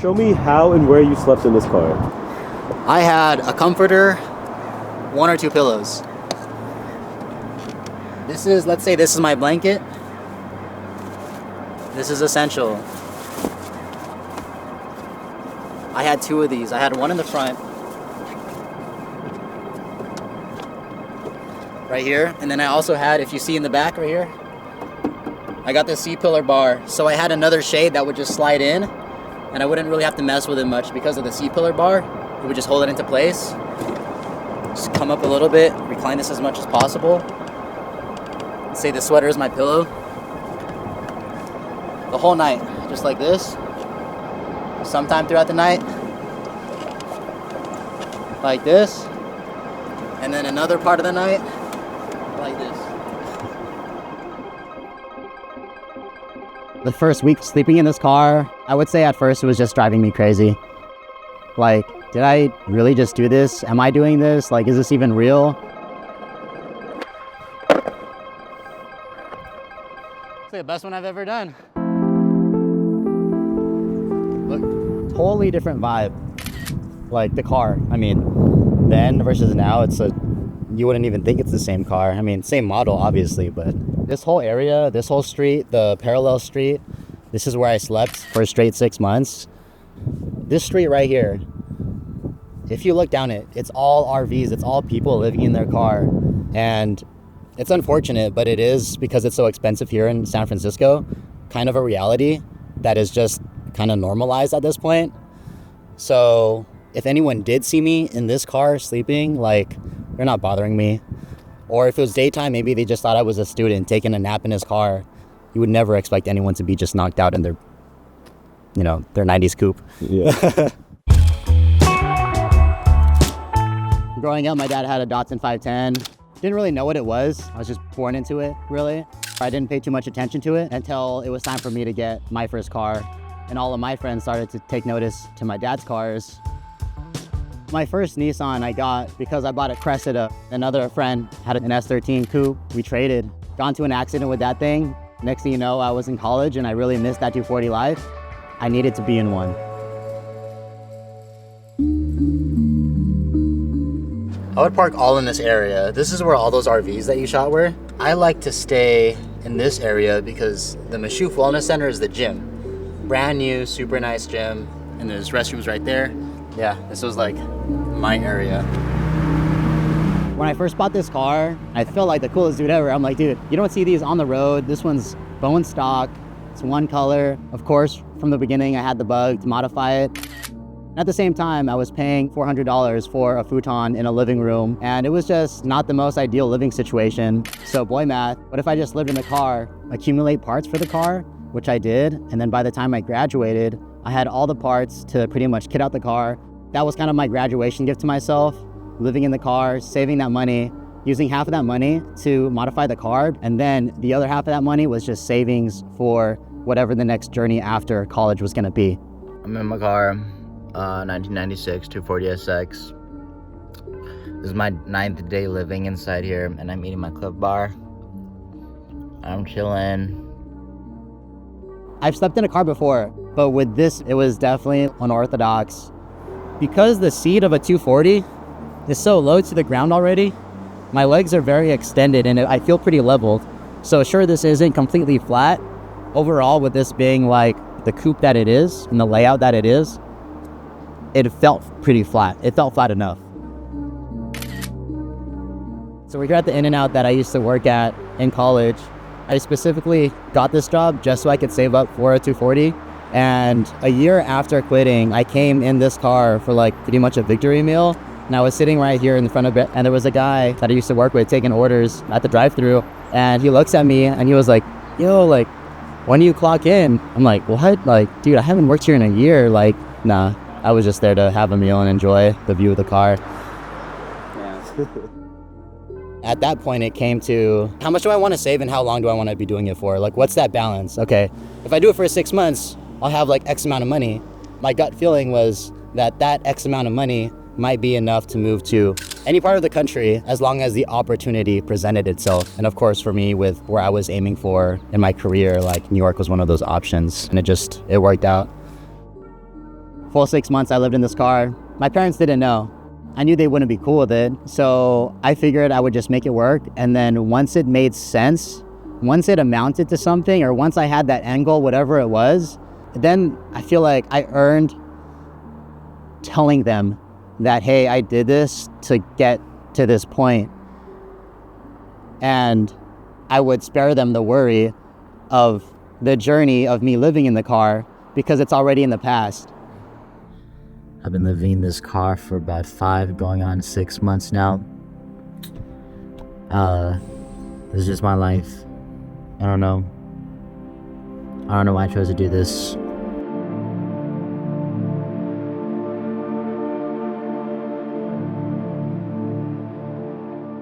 Show me how and where you slept in this car. I had a comforter, 1 or 2 pillows. This is, let's say this is my blanket. This is essential. I had 2 of these. I had one in the front, right here, and then I also had, if you see in the back right here, I got this C-pillar bar. So I had another shade that would just slide in, and I wouldn't really have to mess with it much because of the C-pillar bar. It would just hold it into place. Just come up a little bit, recline this as much as possible. Let's say the sweater is my pillow. The whole night, just like this. Sometime throughout the night, like this. And then another part of the night, like this. The first week sleeping in this car, I would say at first it was just driving me crazy. Like, did I really just do this? Am I doing this? Like, is this even real? It's like the best one I've ever done. Look, totally different vibe. Like the car, I mean, then versus now, you wouldn't even think it's the same car. I mean, same model, obviously, but this whole area, this whole street, the parallel street, this is where I slept for a straight 6 months. This street right here, if you look down it, it's all RVs, it's all people living in their car. And it's unfortunate, but it is, because it's so expensive here in San Francisco, kind of a reality that is just kind of normalized at this point. So if anyone did see me in this car sleeping, like, they're not bothering me. Or if it was daytime, maybe they just thought I was a student taking a nap in his car. You would never expect anyone to be just knocked out in their, their 90s coupe. Yeah. Growing up, my dad had a Datsun 510. Didn't really know what it was. I was just born into it, really. I didn't pay too much attention to it until it was time for me to get my first car. And all of my friends started to take notice to my dad's cars. My first Nissan I got because I bought a Cressida. Another friend had an S13 coupe. We traded. Got into an accident with that thing. Next thing you know, I was in college and I really missed that 240 life. I needed to be in one. I would park all in this area. This is where all those RVs that you shot were. I like to stay in this area because the Mashouf Wellness Center is the gym. Brand new, super nice gym. And there's restrooms right there. Yeah, this was like my area. When I first bought this car, I felt like the coolest dude ever. I'm like, dude, you don't see these on the road. This one's bone stock. It's one color. Of course, from the beginning, I had the bug to modify it. At the same time, I was paying $400 for a futon in a living room, and it was just not the most ideal living situation. So boy math, what if I just lived in the car, accumulate parts for the car, which I did, and then by the time I graduated, I had all the parts to pretty much kit out the car. That was kind of my graduation gift to myself, living in the car, saving that money, using half of that money to modify the car, and then the other half of that money was just savings for whatever the next journey after college was gonna be. I'm in my car. 1996 240 SX. This is my 9th day living inside here, and I'm eating my Clif Bar. I'm chilling. I've slept in a car before, but with this, it was definitely unorthodox. Because the seat of a 240 is so low to the ground already, my legs are very extended and I feel pretty leveled. So sure, this isn't completely flat. Overall, with this being like the coupe that it is and the layout that it is, it felt pretty flat. It felt flat enough. So we're here at the In-N-Out that I used to work at in college. I specifically got this job just so I could save up for a 240. And a year after quitting, I came in this car for like pretty much a victory meal. And I was sitting right here in front of it. And there was a guy that I used to work with taking orders at the drive-thru. And he looks at me and he was like, yo, like, when do you clock in? I'm like, what? Like, dude, I haven't worked here in a year. Like, nah. I was just there to have a meal and enjoy the view of the car. Yeah. At that point, it came to, how much do I want to save and how long do I want to be doing it for? Like, what's that balance? Okay, if I do it for 6 months, I'll have like X amount of money. My gut feeling was that X amount of money might be enough to move to any part of the country as long as the opportunity presented itself. And of course, for me, with where I was aiming for in my career, like New York was one of those options, and it worked out. Full 6 months I lived in this car. My parents didn't know. I knew they wouldn't be cool with it. So I figured I would just make it work. And then once it made sense, once it amounted to something, or once I had that end goal, whatever it was, then I feel like I earned telling them that, hey, I did this to get to this point. And I would spare them the worry of the journey of me living in the car because it's already in the past. I've been living in this car for about 5 going on 6 months now. This is just my life. I don't know why I chose to do this.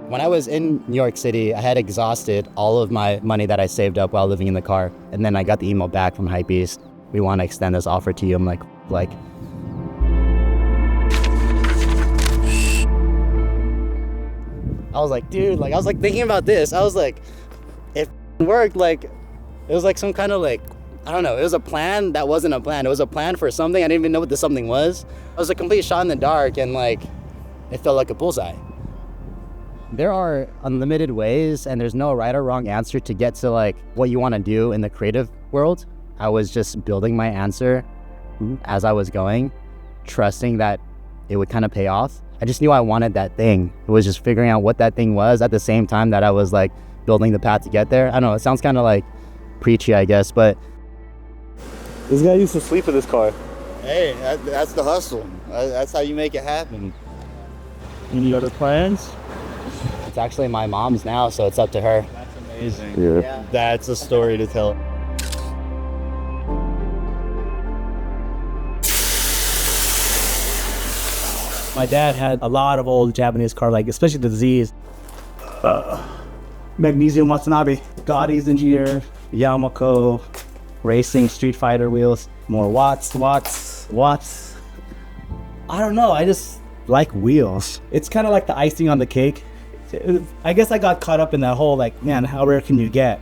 When I was in New York City, I had exhausted all of my money that I saved up while living in the car. And then I got the email back from Hypebeast. We want to extend this offer to you. I'm like. I was like, dude, I was thinking about this. I was like, if it worked, it was like some kind of I don't know. It was a plan that wasn't a plan. It was a plan for something. I didn't even know what the something was. It was a complete shot in the dark, and it felt like a bullseye. There are unlimited ways, and there's no right or wrong answer to get to what you want to do in the creative world. I was just building my answer as I was going, trusting that it would kind of pay off. I just knew I wanted that thing. It was just figuring out what that thing was at the same time that I was building the path to get there. I don't know, it sounds kind of preachy, I guess, but This guy used to sleep in this car. hey, that's the hustle. That's how you make it happen. Any other plans? It's actually my mom's now, so it's up to her. That's amazing. Yeah. That's a story to tell. My dad had a lot of old Japanese cars, especially the Z's. Magnesium Watanabe, Gotti's engineer, Yamaha, racing, Street Fighter wheels, more watts. I don't know, I just like wheels. It's kind of like the icing on the cake. I guess I got caught up in that whole, man, how rare can you get?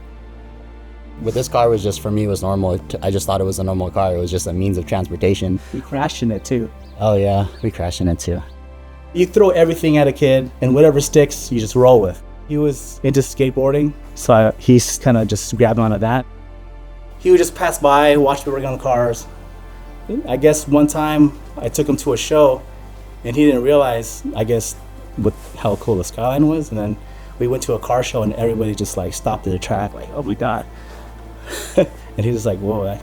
With this car, was just, for me, it was normal. I just thought it was a normal car. It was just a means of transportation. We crashed in it too. Oh yeah, we crashed in it too. You throw everything at a kid, and whatever sticks, you just roll with. He was into skateboarding, so he's kind of just grabbed onto that. He would just pass by, watch me work on cars. I guess one time I took him to a show, and he didn't realize, I guess, how cool the skyline was. And then we went to a car show, and everybody just stopped at the track, oh my god. And he was like, whoa.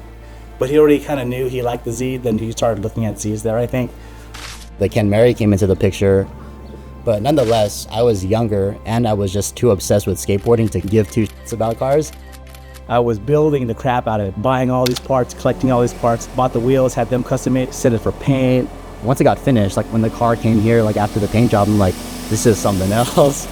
But he already kind of knew he liked the Z, then he started looking at Z's there, I think. The Ken Mary came into the picture, but nonetheless, I was younger and I was just too obsessed with skateboarding to give two shits about cars. I was building the crap out of it, buying all these parts, collecting all these parts, bought the wheels, had them custom made, set it for paint. Once it got finished, when the car came here, after the paint job, I'm like, this is something else.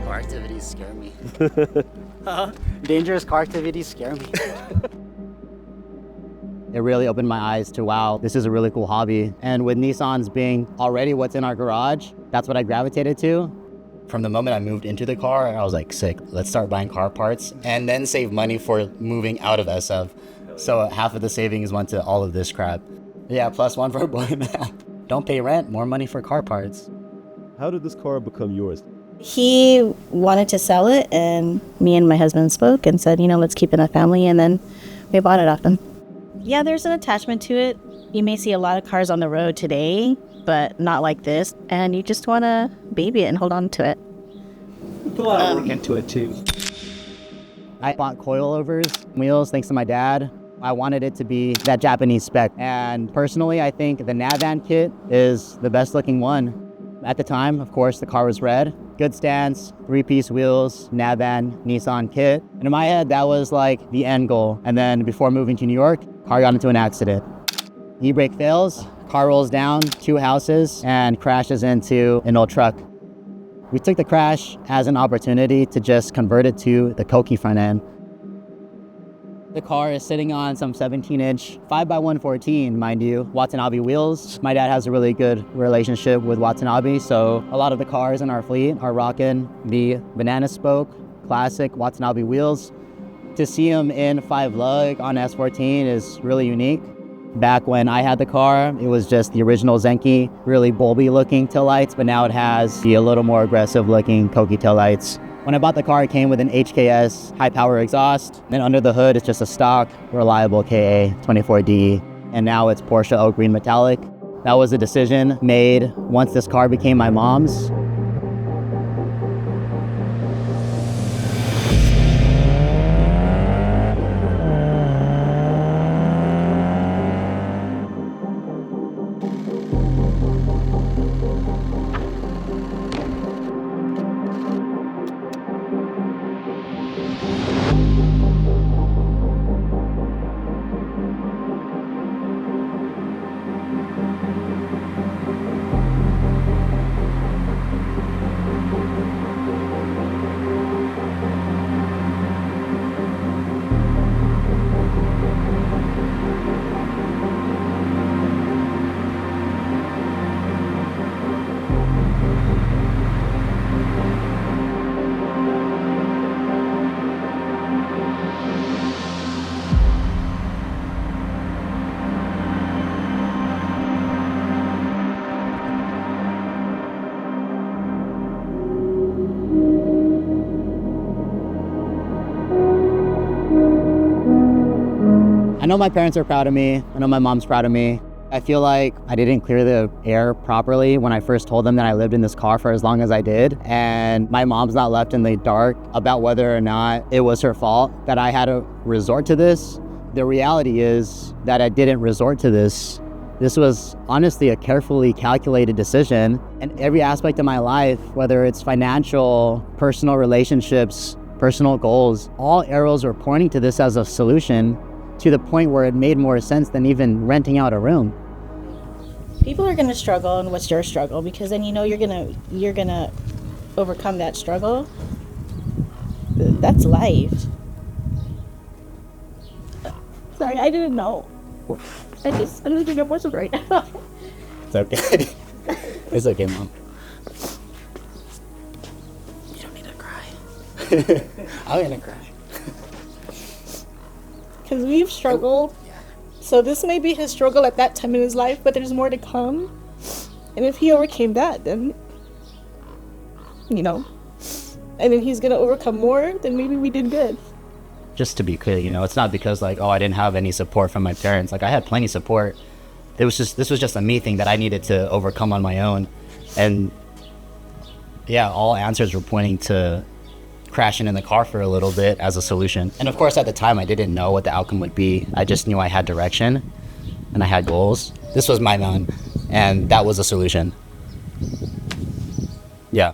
Car activities scare me. Dangerous car activities scare me. It really opened my eyes to, wow, this is a really cool hobby. And with Nissans being already what's in our garage, that's what I gravitated to. From the moment I moved into the car, I was like, sick, let's start buying car parts and then save money for moving out of SF. So half of the savings went to all of this crap. Yeah, +1 for boy math. Don't pay rent, more money for car parts. How did this car become yours? He wanted to sell it, and me and my husband spoke and said, let's keep it in the family, and then we bought it off him. Yeah, there's an attachment to it. You may see a lot of cars on the road today, but not like this, and you just want to baby it and hold on to it. Put a lot of work into it too. I bought coilovers, wheels, thanks to my dad. I wanted it to be that Japanese spec, and personally, I think the Navan kit is the best looking one. At the time, of course, the car was red. Good stance, 3-piece wheels, Navan, Nissan kit. And in my head, that was the end goal. And then before moving to New York, car got into an accident. E-brake fails, car rolls down 2 houses and crashes into an old truck. We took the crash as an opportunity to just convert it to the Koki front end. The car is sitting on some 17-inch 5x114, mind you, Watanabe wheels. My dad has a really good relationship with Watanabe, so a lot of the cars in our fleet are rocking the banana spoke, classic Watanabe wheels. To see them in 5 lug on S14 is really unique. Back when I had the car, it was just the original Zenki, really bulby looking taillights, but now it has the a little more aggressive looking Koki taillights. When I bought the car, it came with an HKS high power exhaust. Then under the hood, it's just a stock, reliable KA 24D. And now it's Porsche Oak Green Metallic. That was a decision made once this car became my mom's. I know my parents are proud of me. I know my mom's proud of me. I feel like I didn't clear the air properly when I first told them that I lived in this car for as long as I did. And my mom's not left in the dark about whether or not it was her fault that I had to resort to this. The reality is that I didn't resort to this. This was honestly a carefully calculated decision. And every aspect of my life, whether it's financial, personal relationships, personal goals, all arrows were pointing to this as a solution, to the point where it made more sense than even renting out a room. People are gonna struggle, and what's your struggle? Because then you know you're gonna overcome that struggle. That's life. Sorry, I didn't know. I just think I'm emotional right now. It's okay. It's okay, Mom. You don't need to cry. I'm gonna cry. Because we've struggled. So this may be his struggle at that time in his life, but there's more to come. And if he overcame that, then, you know, and then he's going to overcome more, then maybe we did good. Just to be clear, you know, it's not because like, oh, I didn't have any support from my parents. Like I had plenty of support. This was just a me thing that I needed to overcome on my own. And yeah, all answers were pointing to crashing in the car for a little bit as a solution. And of course, at the time, I didn't know what the outcome would be. I just knew I had direction and I had goals. This was my man, and that was a solution. Yeah.